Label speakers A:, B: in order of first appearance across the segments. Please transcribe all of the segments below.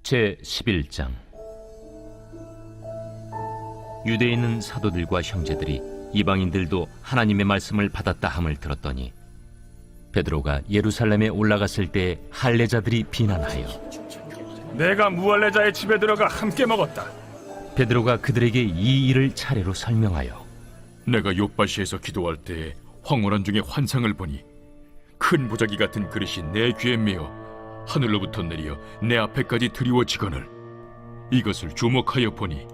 A: 제11장. 유대에 있는 사도들과 형제들이 이방인들도 하나님의 말씀을 받았다 함을 들었더니 베드로가 예루살렘에 올라갔을 때 할례자들이 비난하여
B: 내가 무할례자의 집에 들어가 함께 먹었다.
A: 베드로가 그들에게 이 일을 차례로 설명하여
C: 내가 욥바시에서 기도할 때 황홀한 중에 환상을 보니 큰 보자기 같은 그릇이 내 귀에 메어 하늘로부터 내려 내 앞에까지 드리워지거늘 이것을 주목하여 보니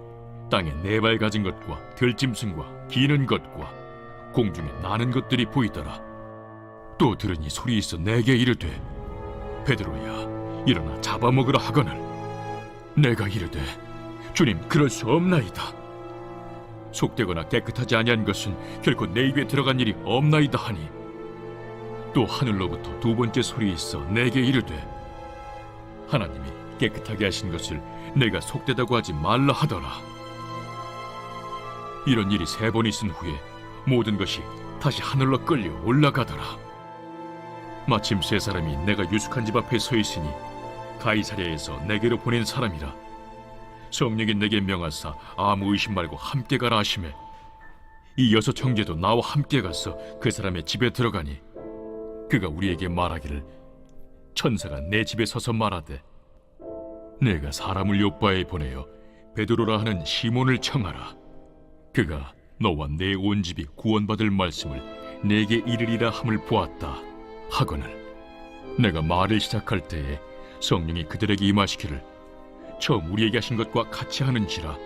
C: 땅에 네 발 가진 것과 들짐승과 기는 것과 공중에 나는 것들이 보이더라. 또 들으니 소리 있어 내게 이르되 베드로야 일어나 잡아먹으라 하거늘 내가 이르되 주님 그럴 수 없나이다. 속되거나 깨끗하지 아니한 것은 결코 내 입에 들어간 일이 없나이다 하니 또 하늘로부터 두 번째 소리 있어 내게 이르되 하나님이 깨끗하게 하신 것을 내가 속되다고 하지 말라 하더라. 이런 일이 세 번 있은 후에 모든 것이 다시 하늘로 끌려 올라가더라. 마침 세 사람이 내가 유숙한 집 앞에 서 있으니 가이사랴에서 내게로 보낸 사람이라. 성령이 내게 명하사 아무 의심 말고 함께 가라 하시매 이 여섯 형제도 나와 함께 가서 그 사람의 집에 들어가니 그가 우리에게 말하기를 천사가 내 집에 서서 말하되 내가 사람을 요빠에 보내어 베드로라 하는 시몬을 청하라. 그가 너와 내 온 집이 구원받을 말씀을 내게 이르리라 함을 보았다 하거늘 내가 말을 시작할 때에 성령이 그들에게 임하시기를 처음 우리에게 하신 것과 같이 하는지라.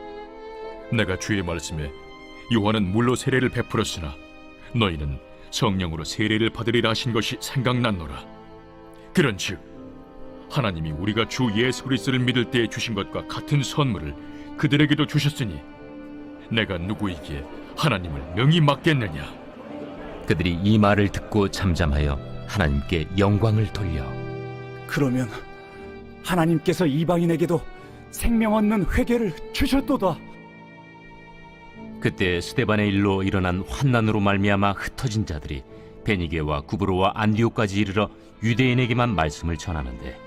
C: 내가 주의 말씀에 요한은 물로 세례를 베풀었으나 너희는 성령으로 세례를 받으리라 하신 것이 생각났노라. 그런즉 하나님이 우리가 주 예수 그리스도를 믿을 때에 주신 것과 같은 선물을 그들에게도 주셨으니 내가 누구이기에 하나님을 명히 맡겠느냐.
A: 그들이 이 말을 듣고 잠잠하여 하나님께 영광을 돌려
D: 그러면 하나님께서 이방인에게도 생명 얻는 회개를 주셨도다.
A: 그때 스데반의 일로 일어난 환난으로 말미암아 흩어진 자들이 베니게와 구브로와 안디옥까지 이르러 유대인에게만 말씀을 전하는데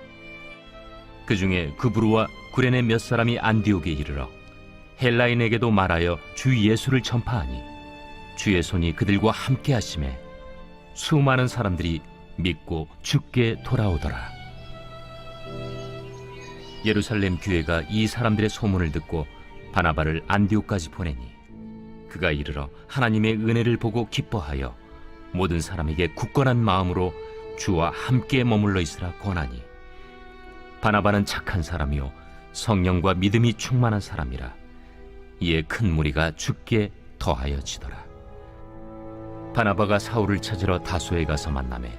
A: 그 중에 구브로와 구레네 몇 사람이 안디옥에 이르러 헬라인에게도 말하여 주 예수를 전파하니 주의 손이 그들과 함께 하심에 수많은 사람들이 믿고 주께 돌아오더라. 예루살렘 교회가 이 사람들의 소문을 듣고 바나바를 안디옥까지 보내니 그가 이르러 하나님의 은혜를 보고 기뻐하여 모든 사람에게 굳건한 마음으로 주와 함께 머물러 있으라 권하니 바나바는 착한 사람이요 성령과 믿음이 충만한 사람이라. 이에 큰 무리가 주께 더하여지더라. 바나바가 사울을 찾으러 다소에 가서 만나매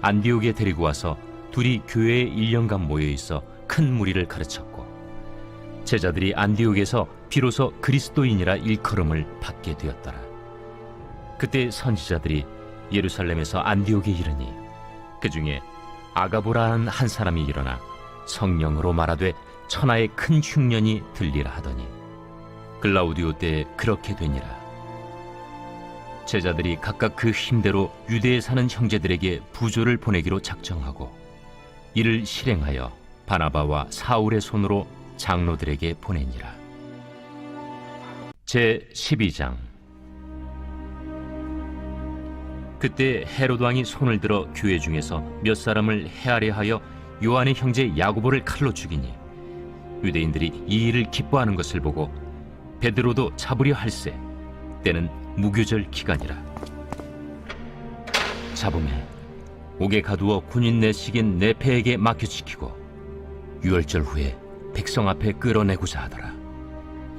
A: 안디옥에 데리고 와서 둘이 교회에 1년간 모여 있어 큰 무리를 가르쳤고 제자들이 안디옥에서 비로소 그리스도인이라 일컬음을 받게 되었더라. 그때 선지자들이 예루살렘에서 안디옥에 이르니 그 중에 아가보라는 한 사람이 일어나 성령으로 말하되 천하의 큰 흉년이 들리라 하더니 글라우디오 때에 그렇게 되니라. 제자들이 각각 그 힘대로 유대에 사는 형제들에게 부조를 보내기로 작정하고 이를 실행하여 바나바와 사울의 손으로 장로들에게 보내니라. 제12장. 그때 헤롯 왕이 손을 들어 교회 중에서 몇 사람을 해하려 하여 요한의 형제 야고보를 칼로 죽이니 유대인들이 이 일을 기뻐하는 것을 보고 베드로도 잡으려 할세 때는 무교절 기간이라. 잡음에 옥에 가두어 군인 내식인 네페에게 맡겨지키고 유월절 후에 백성 앞에 끌어내고자 하더라.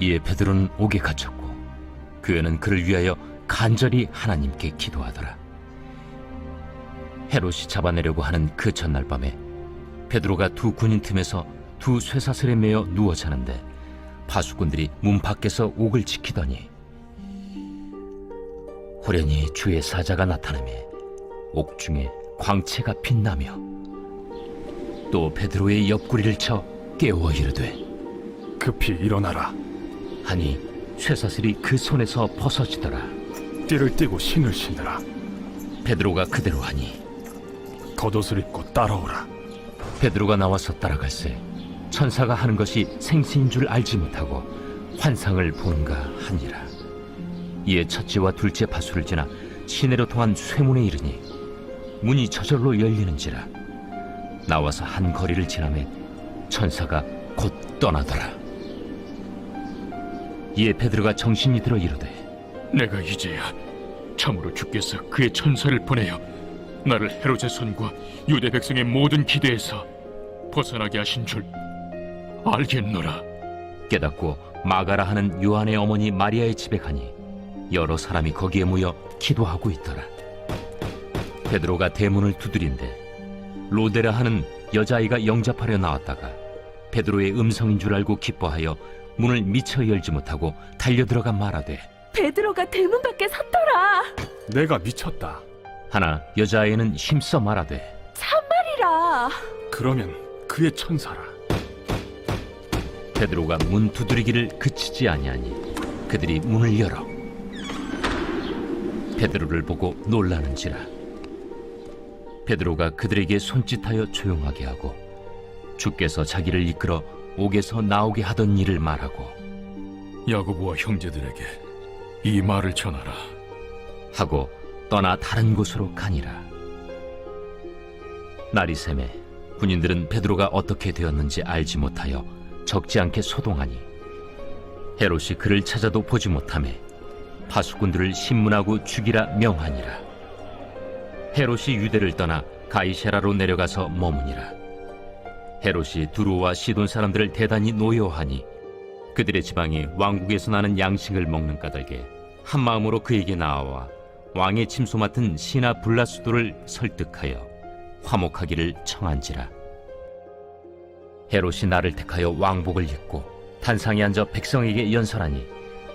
A: 이에 베드로는 옥에 갇혔고 교회는 그를 위하여 간절히 하나님께 기도하더라. 헤롯이 잡아내려고 하는 그 전날 밤에 베드로가 두 군인 틈에서 두 쇠사슬에 매어 누워 자는데 파수꾼들이 문 밖에서 옥을 지키더니 호련히 주의 사자가 나타나매 옥중에 광채가 빛나며 또 베드로의 옆구리를 쳐 깨워 이르되
B: 급히 일어나라.
A: 하니 쇠사슬이 그 손에서 벗어지더라.
B: 띠를 띠고 신을 신으라.
A: 베드로가 그대로 하니
B: 겉옷을 입고 따라오라.
A: 베드로가 나와서 따라갈새 천사가 하는 것이 생시인 줄 알지 못하고 환상을 보는가 하니라. 이에 첫째와 둘째 파수를 지나 시내로 통한 쇠문에 이르니 문이 저절로 열리는지라. 나와서 한 거리를 지나매 천사가 곧 떠나더라. 이에 베드로가 정신이 들어 이르되
C: 내가 이제야 참으로 주께서 그의 천사를 보내어 나를 헤롯의 손과 유대 백성의 모든 기대에서 벗어나게 하신 줄 알겠노라.
A: 깨닫고 마가라 하는 요한의 어머니 마리아의 집에 가니 여러 사람이 거기에 모여 기도하고 있더라. 베드로가 대문을 두드린데 로데라 하는 여자아이가 영접하려 나왔다가 베드로의 음성인 줄 알고 기뻐하여 문을 미처 열지 못하고 달려들어가 말하되
E: 베드로가 대문 밖에 섰더라.
B: 내가 미쳤다.
A: 하나 여자아이는 힘써 말하되
E: 참말이라.
B: 그러면 그의 천사라.
A: 베드로가 문 두드리기를 그치지 아니하니 그들이 문을 열어 베드로를 보고 놀라는지라. 베드로가 그들에게 손짓하여 조용하게 하고 주께서 자기를 이끌어 옥에서 나오게 하던 일을 말하고
C: 야고보와 형제들에게 이 말을 전하라.
A: 하고 떠나 다른 곳으로 가니라. 날이 새매 군인들은 베드로가 어떻게 되었는지 알지 못하여 적지 않게 소동하니 헤롯이 그를 찾아도 보지 못하매 파수꾼들을 신문하고 죽이라 명하니라. 헤롯이 유대를 떠나 가이사라로 내려가서 머무니라. 헤롯이 두로와 시돈 사람들을 대단히 노여하니 그들의 지방이 왕국에서 나는 양식을 먹는 까닭에 한 마음으로 그에게 나아와 왕의 침소 맡은 시나 블라수도를 설득하여 화목하기를 청한지라. 헤롯이 나를 택하여 왕복을 입고 단상에 앉아 백성에게 연설하니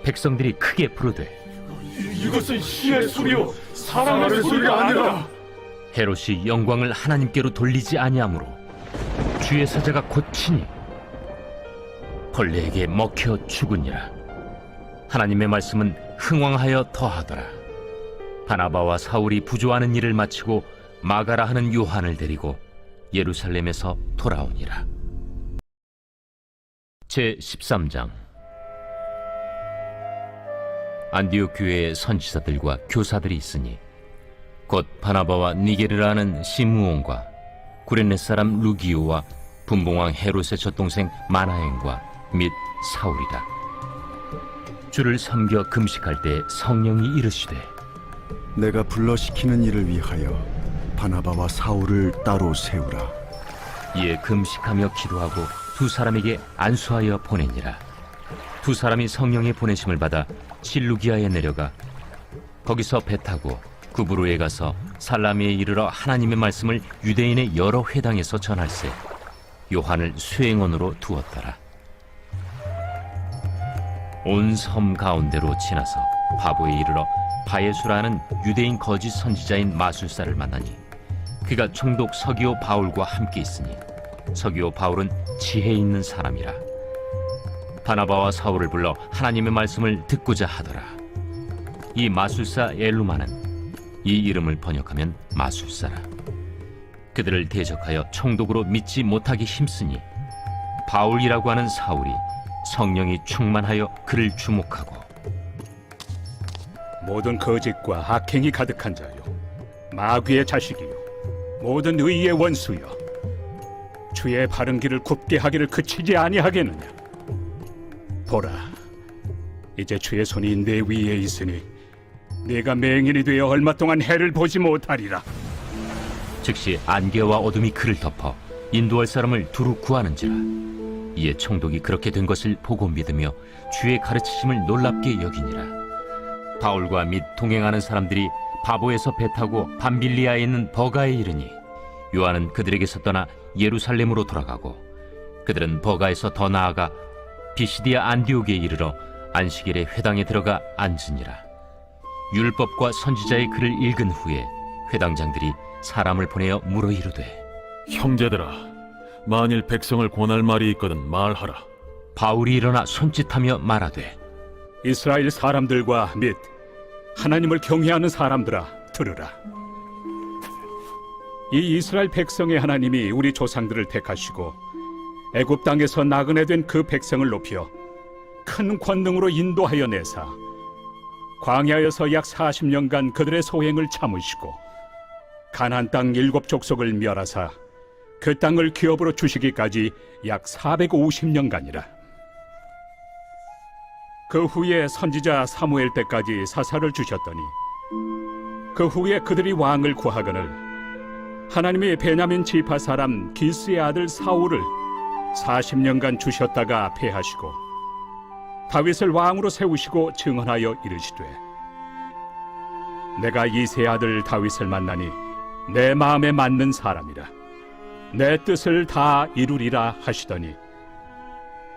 A: 백성들이 크게 부르되
B: 이것은 시의 소리요 사람의 소리가 아니라.
A: 헤롯이 영광을 하나님께로 돌리지 아니하므로 주의 사자가 곧 치니 벌레에게 먹혀 죽으니라. 하나님의 말씀은 흥왕하여 더하더라. 바나바와 사울이 부조하는 일을 마치고 마가라 하는 요한을 데리고 예루살렘에서 돌아오니라. 제13장. 안디옥 교회에 선지자들과 교사들이 있으니 곧 바나바와 니게르라는 시므온과 구레네 사람 루기오와 분봉왕 헤롯의 젖동생 마나엔과 및 사울이라. 주를 섬겨 금식할 때 성령이 이르시되
F: 내가 불러시키는 일을 위하여 바나바와 사울을 따로 세우라.
A: 이에 금식하며 기도하고 두 사람에게 안수하여 보내니라. 두 사람이 성령의 보내심을 받아 실루기아에 내려가 거기서 배 타고 구브로에 가서 살라미에 이르러 하나님의 말씀을 유대인의 여러 회당에서 전할세 요한을 수행원으로 두었더라. 온 섬 가운데로 지나서 바보에 이르러 바예수라는 유대인 거짓 선지자인 마술사를 만나니 그가 총독 서기오 바울과 함께 있으니 서기오 바울은 지혜 있는 사람이라. 바나바와 사울을 불러 하나님의 말씀을 듣고자 하더라. 이 마술사 엘루마는 이 이름을 번역하면 마술사라. 그들을 대적하여 총독으로 믿지 못하게 힘쓰니 바울이라고 하는 사울이 성령이 충만하여 그를 주목하고
D: 모든 거짓과 악행이 가득한 자요 마귀의 자식이요 모든 의의 원수여 주의 바른 길을 굽게 하기를 그치지 아니하겠느냐. 보라, 이제 주의 손이 내 위에 있으니 네가 맹인이 되어 얼마 동안 해를 보지 못하리라.
A: 즉시 안개와 어둠이 그를 덮어 인도할 사람을 두루 구하는지라. 이에 총독이 그렇게 된 것을 보고 믿으며 주의 가르치심을 놀랍게 여기니라. 바울과 및 동행하는 사람들이 바보에서 배 타고 밤빌리아에 있는 버가에 이르니 요한은 그들에게서 떠나 예루살렘으로 돌아가고 그들은 버가에서 더 나아가 비시디아 안디옥에 이르러 안식일에 회당에 들어가 앉으니라. 율법과 선지자의 글을 읽은 후에 회당장들이 사람을 보내어 물어 이르되
G: 형제들아, 만일 백성을 권할 말이 있거든 말하라.
A: 바울이 일어나 손짓하며 말하되
D: 이스라엘 사람들과 및 하나님을 경외하는 사람들아 들으라. 이 이스라엘 백성의 하나님이 우리 조상들을 택하시고 애굽 땅에서 나그네 된 그 백성을 높여 큰 권능으로 인도하여 내사 광야에서 약 40년간 그들의 소행을 참으시고 가나안 땅 7족속을 멸하사 그 땅을 기업으로 주시기까지 약 450년간이라. 그 후에 선지자 사무엘 때까지 사사를 주셨더니 그 후에 그들이 왕을 구하거늘 하나님이 베냐민 지파 사람 기스의 아들 사울을 40년간 주셨다가 패하시고 다윗을 왕으로 세우시고 증언하여 이르시되 내가 이새의 아들 다윗을 만나니 내 마음에 맞는 사람이라 내 뜻을 다 이루리라 하시더니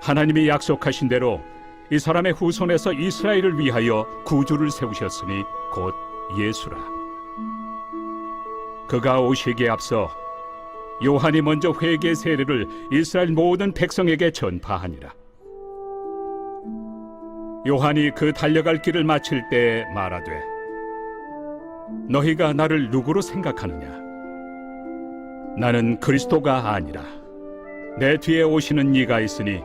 D: 하나님이 약속하신 대로 이 사람의 후손에서 이스라엘을 위하여 구주를 세우셨으니 곧 예수라. 그가 오시기에 앞서 요한이 먼저 회개 세례를 이스라엘 모든 백성에게 전파하니라. 요한이 그 달려갈 길을 마칠 때에 말하되 너희가 나를 누구로 생각하느냐? 나는 그리스도가 아니라 내 뒤에 오시는 이가 있으니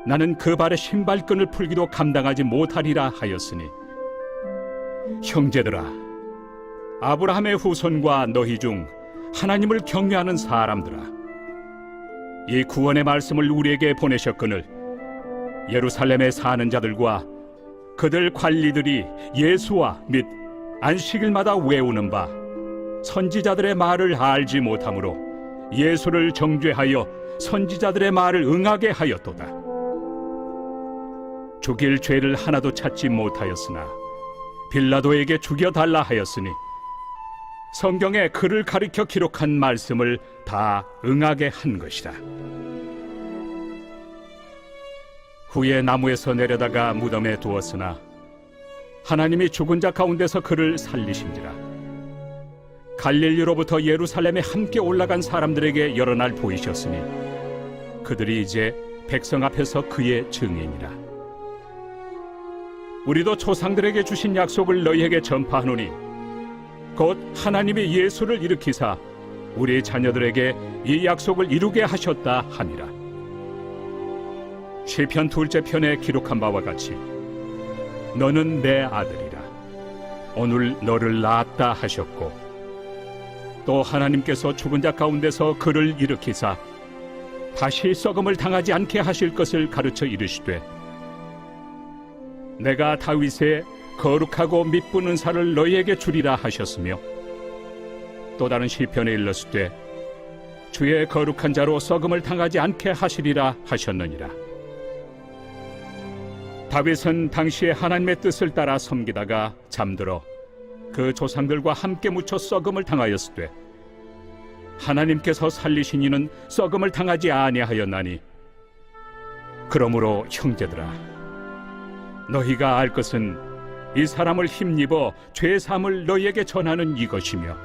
D: 나는 그 발의 신발끈을 풀기도 감당하지 못하리라 하였으니 형제들아 아브라함의 후손과 너희 중 하나님을 경외하는 사람들아 이 구원의 말씀을 우리에게 보내셨거늘 예루살렘에 사는 자들과 그들 관리들이 예수와 및 안식일마다 외우는 바 선지자들의 말을 알지 못하므로 예수를 정죄하여 선지자들의 말을 응하게 하였도다. 죽일 죄를 하나도 찾지 못하였으나 빌라도에게 죽여달라 하였으니 성경에 그를 가리켜 기록한 말씀을 다 응하게 한 것이라. 후에 나무에서 내려다가 무덤에 두었으나 하나님이 죽은 자 가운데서 그를 살리신지라. 갈릴리로부터 예루살렘에 함께 올라간 사람들에게 여러 날 보이셨으니 그들이 이제 백성 앞에서 그의 증인이라. 우리도 조상들에게 주신 약속을 너희에게 전파하노니 곧 하나님이 예수를 일으키사 우리 자녀들에게 이 약속을 이루게 하셨다 함이라. 시편 2째 편에 기록한 바와 같이 너는 내 아들이라 오늘 너를 낳았다 하셨고 또 하나님께서 죽은 자 가운데서 그를 일으키사 다시 썩음을 당하지 않게 하실 것을 가르쳐 이르시되 내가 다윗의 거룩하고 미쁜 은사를 너희에게 주리라 하셨으며 또 다른 시편에 일렀으되 주의 거룩한 자로 썩음을 당하지 않게 하시리라 하셨느니라. 다윗은 당시에 하나님의 뜻을 따라 섬기다가 잠들어 그 조상들과 함께 묻혀 썩음을 당하였으되 하나님께서 살리신 이는 썩음을 당하지 아니하였나니 그러므로 형제들아 너희가 알 것은 이 사람을 힘입어 죄 사함을 너희에게 전하는 이것이며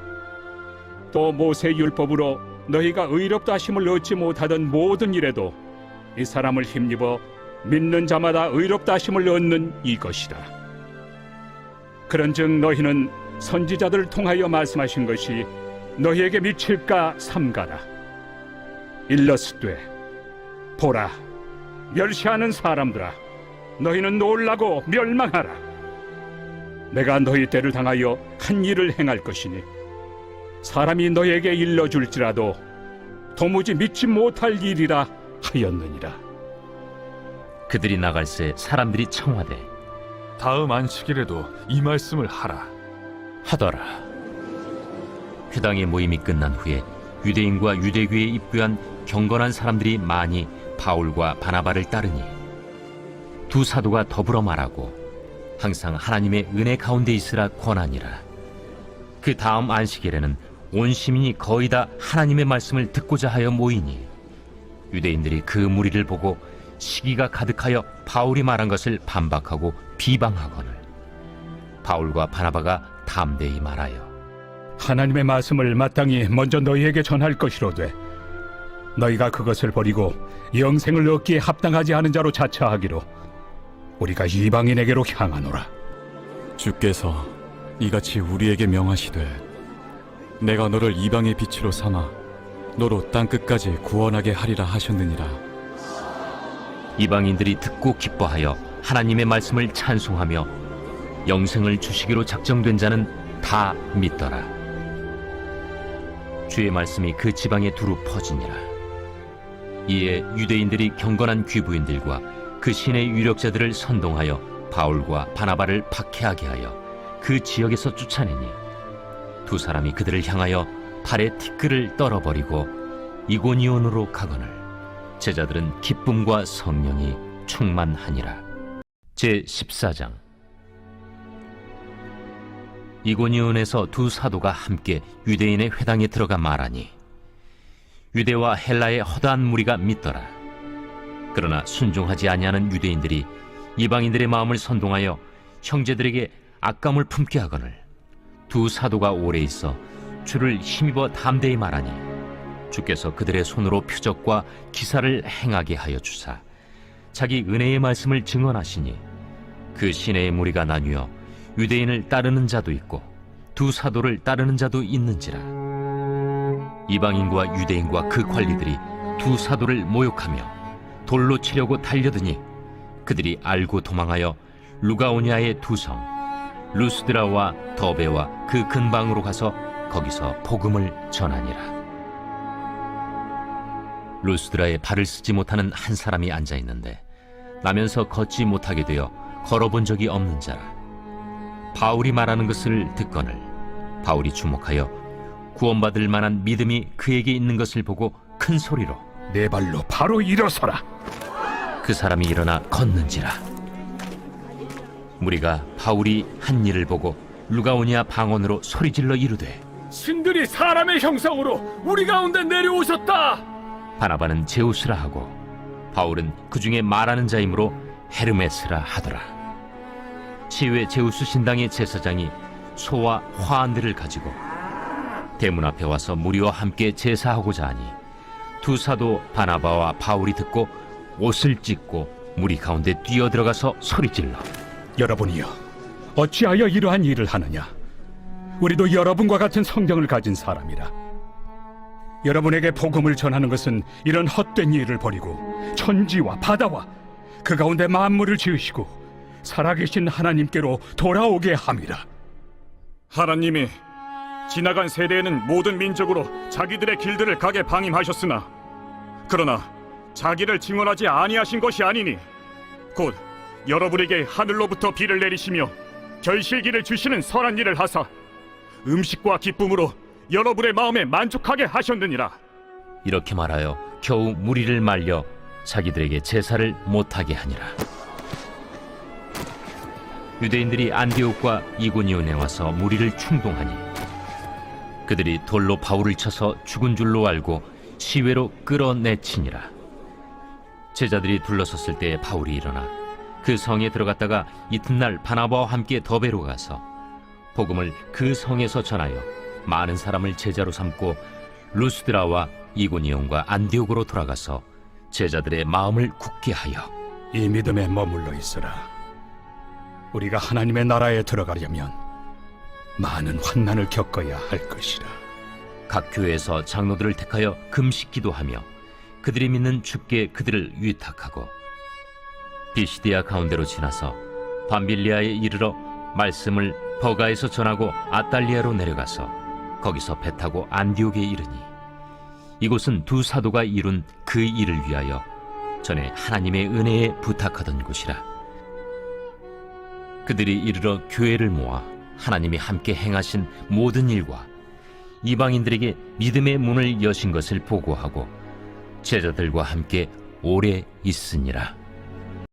D: 또 모세 율법으로 너희가 의롭다 하심을 얻지 못하던 모든 일에도 이 사람을 힘입어 믿는 자마다 의롭다 하심을 얻는 이것이라. 그런즉 너희는 선지자들을 통하여 말씀하신 것이 너희에게 미칠까 삼가라. 일러스되 보라 멸시하는 사람들아 너희는 놀라고 멸망하라. 내가 너희 때를 당하여 한 일을 행할 것이니 사람이 너희에게 일러줄지라도 도무지 믿지 못할 일이라 하였느니라.
A: 그들이 나갈새 사람들이 청하되
G: 다음 안식일에도 이 말씀을 하라
A: 하더라. 회당의 모임이 끝난 후에 유대인과 유대교에 입교한 경건한 사람들이 많이 바울과 바나바를 따르니 두 사도가 더불어 말하고 항상 하나님의 은혜 가운데 있으라 권하니라. 그 다음 안식일에는 온 시민이 거의 다 하나님의 말씀을 듣고자 하여 모이니 유대인들이 그 무리를 보고 시기가 가득하여 바울이 말한 것을 반박하고 비방하거늘 바울과 바나바가 담대히 말하여
D: 하나님의 말씀을 마땅히 먼저 너희에게 전할 것이로되 너희가 그것을 버리고 영생을 얻기에 합당하지 않은 자로 자처하기로 우리가 이방인에게로 향하노라.
H: 주께서 이같이 우리에게 명하시되 내가 너를 이방의 빛으로 삼아 너로 땅 끝까지 구원하게 하리라 하셨느니라.
A: 이방인들이 듣고 기뻐하여 하나님의 말씀을 찬송하며 영생을 주시기로 작정된 자는 다 믿더라. 주의 말씀이 그 지방에 두루 퍼지니라. 이에 유대인들이 경건한 귀부인들과 그 신의 유력자들을 선동하여 바울과 바나바를 박해하게 하여 그 지역에서 쫓아내니 두 사람이 그들을 향하여 발에 티끌을 떨어버리고 이고니온으로 가거늘 제자들은 기쁨과 성령이 충만하니라. 제14장. 이고니온에서 두 사도가 함께 유대인의 회당에 들어가 말하니 유대와 헬라의 허다한 무리가 믿더라. 그러나 순종하지 아니하는 유대인들이 이방인들의 마음을 선동하여 형제들에게 악감을 품게 하거늘 두 사도가 오래 있어 주를 힘입어 담대히 말하니 주께서 그들의 손으로 표적과 기사를 행하게 하여 주사 자기 은혜의 말씀을 증언하시니 그 시내의 무리가 나뉘어 유대인을 따르는 자도 있고 두 사도를 따르는 자도 있는지라. 이방인과 유대인과 그 관리들이 두 사도를 모욕하며 돌로 치려고 달려드니 그들이 알고 도망하여 루가오냐의 두 성 루스드라와 더베와 그 근방으로 가서 거기서 복음을 전하니라. 루스드라에 발을 쓰지 못하는 한 사람이 앉아 있는데 나면서 걷지 못하게 되어 걸어본 적이 없는 자라. 바울이 말하는 것을 듣거늘 바울이 주목하여 구원받을 만한 믿음이 그에게 있는 것을 보고 큰 소리로
D: 내 발로 바로 일어서라.
A: 그 사람이 일어나 걷는지라. 무리가 바울이 한 일을 보고 루가오니아 방언으로 소리질러 이르되
B: 신들이 사람의 형상으로 우리 가운데 내려오셨다.
A: 바나바는 제우스라 하고 바울은 그 중에 말하는 자이므로 헤르메스라 하더라. 시외 제우스 신당의 제사장이 소와 화환들을 가지고 대문 앞에 와서 무리와 함께 제사하고자 하니 두 사도 바나바와 바울이 듣고 옷을 찢고 무리 가운데 뛰어들어가서 소리질러
D: 여러분이여, 어찌하여 이러한 일을 하느냐? 우리도 여러분과 같은 성경을 가진 사람이라. 여러분에게 복음을 전하는 것은 이런 헛된 일을 버리고 천지와 바다와 그 가운데 만물을 지으시고 살아계신 하나님께로 돌아오게 함이라.
B: 하나님이 지나간 세대에는 모든 민족으로 자기들의 길들을 가게 방임하셨으나 그러나 자기를 증언하지 아니하신 것이 아니니 곧 여러분에게 하늘로부터 비를 내리시며 결실기를 주시는 선한 일을 하사 음식과 기쁨으로 여러분의 마음에 만족하게 하셨느니라.
A: 이렇게 말하여 겨우 무리를 말려 자기들에게 제사를 못하게 하니라. 유대인들이 안디옥과 이고니온에 와서 무리를 충동하니 그들이 돌로 바울을 쳐서 죽은 줄로 알고 시외로 끌어내치니라. 제자들이 둘러섰을 때에 바울이 일어나 그 성에 들어갔다가 이튿날 바나바와 함께 더베로 가서 복음을 그 성에서 전하여 많은 사람을 제자로 삼고 루스드라와 이고니온과 안디옥으로 돌아가서 제자들의 마음을 굳게 하여
D: 이 믿음에 머물러 있으라. 우리가 하나님의 나라에 들어가려면 많은 환난을 겪어야 할 것이라.
A: 각 교회에서 장로들을 택하여 금식 기도하며 그들이 믿는 주께 그들을 위탁하고 비시디아 가운데로 지나서 밤빌리아에 이르러 말씀을 버가에서 전하고 아달리아로 내려가서 거기서 배 타고 안디옥에 이르니 이곳은 두 사도가 이룬 그 일을 위하여 전에 하나님의 은혜에 부탁하던 곳이라. 그들이 이르러 교회를 모아 하나님이 함께 행하신 모든 일과 이방인들에게 믿음의 문을 여신 것을 보고하고 제자들과 함께 오래 있으니라.